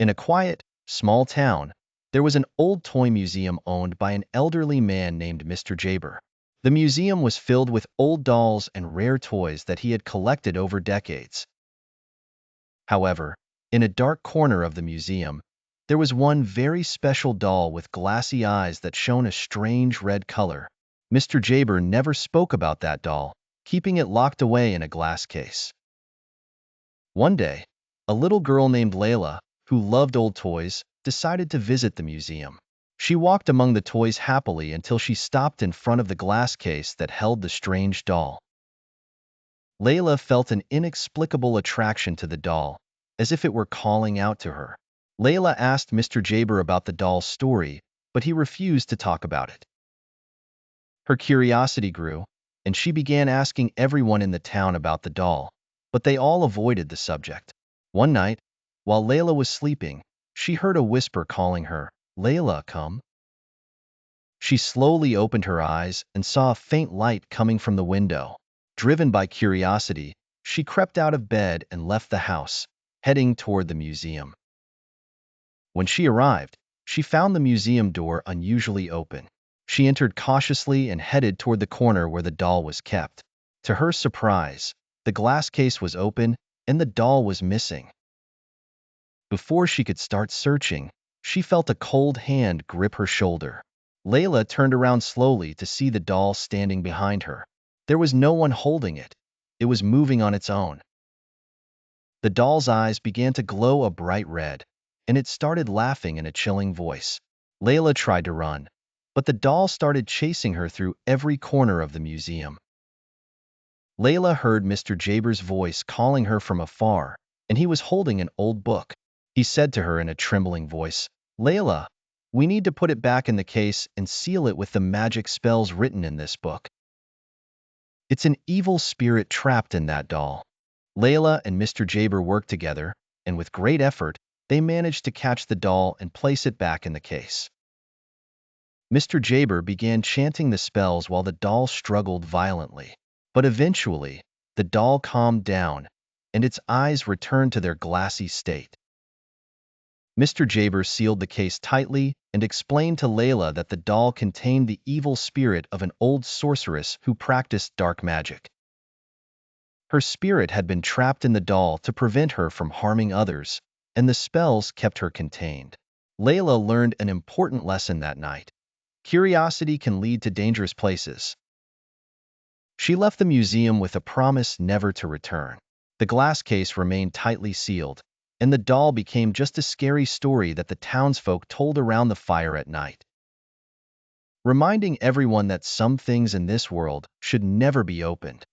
In a quiet, small town, there was an old toy museum owned by an elderly man named Mr. Jaber. The museum was filled with old dolls and rare toys that he had collected over decades. However, in a dark corner of the museum, there was one very special doll with glassy eyes that shone a strange red color. Mr. Jaber never spoke about that doll, keeping it locked away in a glass case. One day, a little girl named Layla, who loved old toys, decided to visit the museum. She walked among the toys happily until she stopped in front of the glass case that held the strange doll. Layla felt an inexplicable attraction to the doll, as if it were calling out to her. Layla asked Mr. Jaber about the doll's story, but he refused to talk about it. Her curiosity grew, and she began asking everyone in the town about the doll, but they all avoided the subject. One night, while Layla was sleeping, she heard a whisper calling her, "Layla, come." She slowly opened her eyes and saw a faint light coming from the window. Driven by curiosity, she crept out of bed and left the house, heading toward the museum. When she arrived, she found the museum door unusually open. She entered cautiously and headed toward the corner where the doll was kept. To her surprise, the glass case was open and the doll was missing. Before she could start searching, she felt a cold hand grip her shoulder. Layla turned around slowly to see the doll standing behind her. There was no one holding it. It was moving on its own. The doll's eyes began to glow a bright red, and it started laughing in a chilling voice. Layla tried to run, but the doll started chasing her through every corner of the museum. Layla heard Mr. Jaber's voice calling her from afar, and he was holding an old book. He said to her in a trembling voice, "Layla, we need to put it back in the case and seal it with the magic spells written in this book. It's an evil spirit trapped in that doll." Layla and Mr. Jaber worked together, and with great effort, they managed to catch the doll and place it back in the case. Mr. Jaber began chanting the spells while the doll struggled violently. But eventually, the doll calmed down, and its eyes returned to their glassy state. Mr. Jaber sealed the case tightly and explained to Layla that the doll contained the evil spirit of an old sorceress who practiced dark magic. Her spirit had been trapped in the doll to prevent her from harming others, and the spells kept her contained. Layla learned an important lesson that night. Curiosity can lead to dangerous places. She left the museum with a promise never to return. The glass case remained tightly sealed, and the doll became just a scary story that the townsfolk told around the fire at night, reminding everyone that some things in this world should never be opened.